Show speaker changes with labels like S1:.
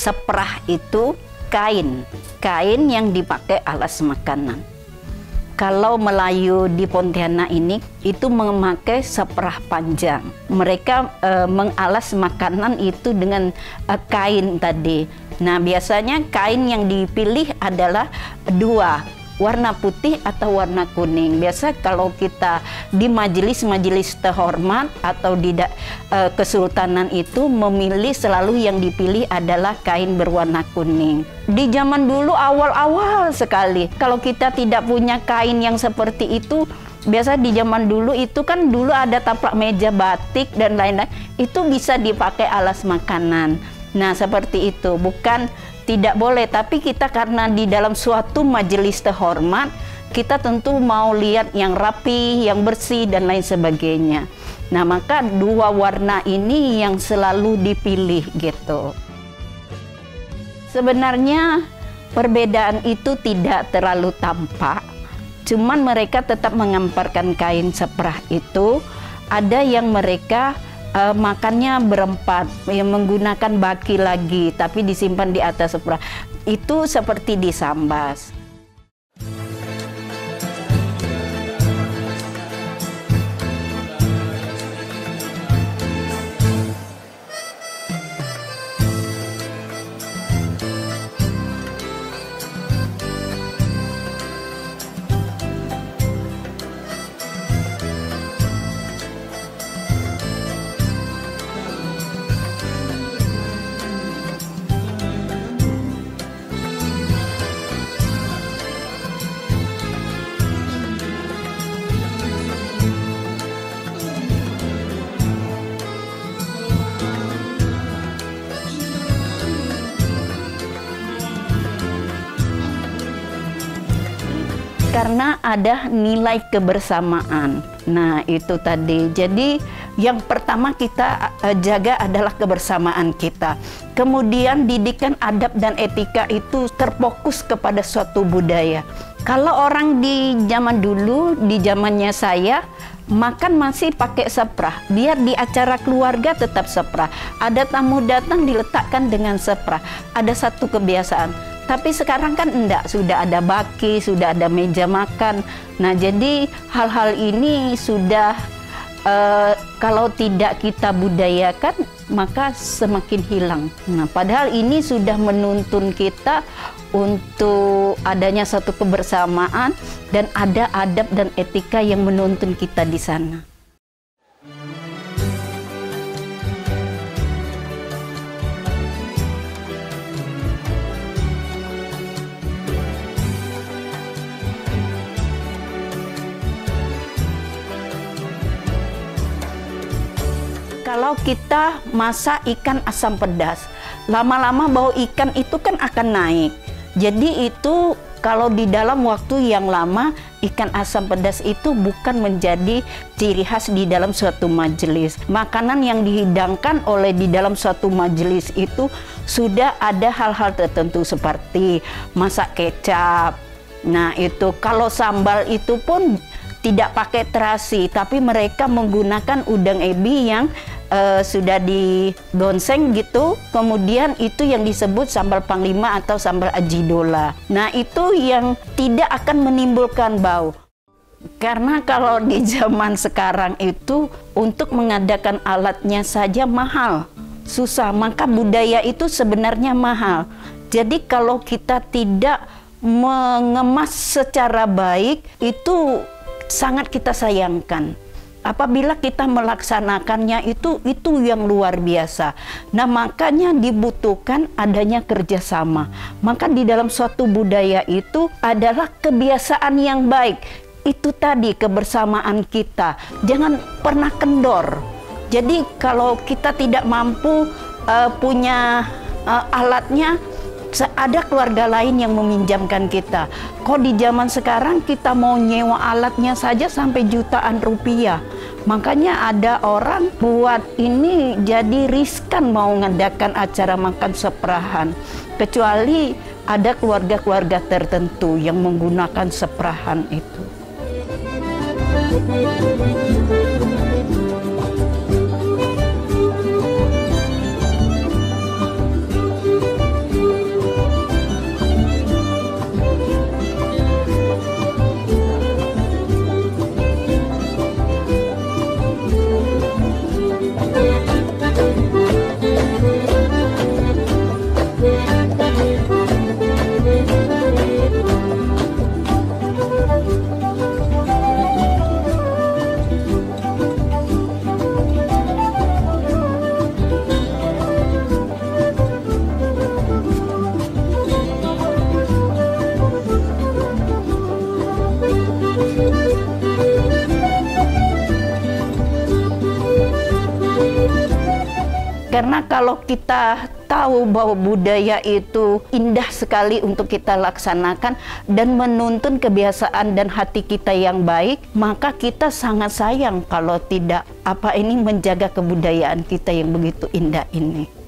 S1: seprah itu kain yang dipakai alas makanan. Kalau Melayu di Pontianak ini itu memakai seprah panjang. Mereka mengalas makanan itu dengan kain tadi. Nah, biasanya kain yang dipilih adalah dua, warna putih atau warna kuning. Biasa kalau kita di majelis-majelis terhormat atau di kesultanan itu memilih, selalu yang dipilih adalah kain berwarna kuning. Di zaman dulu awal-awal sekali, kalau kita tidak punya kain yang seperti itu, biasa di zaman dulu itu kan dulu ada taplak meja batik dan lain-lain, itu bisa dipakai alas makanan. Nah, seperti itu, bukan tidak boleh, tapi kita karena di dalam suatu majelis terhormat, kita tentu mau lihat yang rapi, yang bersih, dan lain sebagainya. Nah, maka dua warna ini yang selalu dipilih gitu. Sebenarnya perbedaan itu tidak terlalu tampak, cuman mereka tetap mengemparkan kain seprah itu. Ada yang mereka makannya berempat, yang menggunakan baki lagi, tapi disimpan di atas seprah. Itu seperti disambas. Karena ada nilai kebersamaan. Nah, itu tadi. Jadi yang pertama kita jaga adalah kebersamaan kita. Kemudian didikan adab dan etika itu terfokus kepada suatu budaya. Kalau orang di zaman dulu, di zamannya saya, makan masih pakai seprah. Biar di acara keluarga tetap seprah. Ada tamu datang diletakkan dengan seprah. Ada satu kebiasaan. Tapi sekarang kan enggak, sudah ada baki, sudah ada meja makan. Nah, jadi hal-hal ini sudah kalau tidak kita budayakan, maka semakin hilang. Nah, padahal ini sudah menuntun kita untuk adanya satu kebersamaan dan ada adab dan etika yang menuntun kita di sana. Kalau kita masak ikan asam pedas, lama-lama bau ikan itu kan akan naik. Jadi itu kalau di dalam waktu yang lama, ikan asam pedas itu bukan menjadi ciri khas di dalam suatu majelis. Makanan yang dihidangkan oleh di dalam suatu majelis itu sudah ada hal-hal tertentu seperti masak kecap. Nah, itu kalau sambal itu pun tidak pakai terasi, tapi mereka menggunakan udang ebi yang sudah digonseng gitu, kemudian itu yang disebut sambal panglima atau sambal ajidola. Nah, itu yang tidak akan menimbulkan bau. Karena kalau di zaman sekarang itu untuk mengadakan alatnya saja mahal, susah, maka budaya itu sebenarnya mahal. Jadi kalau kita tidak mengemas secara baik, itu sangat kita sayangkan. Apabila kita melaksanakannya itu yang luar biasa. Nah, makanya dibutuhkan adanya kerjasama. Maka di dalam suatu budaya itu adalah kebiasaan yang baik. Itu tadi kebersamaan kita. Jangan pernah kendor. Jadi kalau kita tidak mampu punya alatnya, ada keluarga lain yang meminjamkan kita. Kok di zaman sekarang kita mau nyewa alatnya saja sampai jutaan rupiah. Makanya ada orang buat ini jadi riskan mau ngadakan acara makan seprahan. Kecuali ada keluarga-keluarga tertentu yang menggunakan seprahan itu. Karena kalau kita tahu bahwa budaya itu indah sekali untuk kita laksanakan dan menuntun kebiasaan dan hati kita yang baik, maka kita sangat sayang kalau tidak menjaga kebudayaan kita yang begitu indah ini.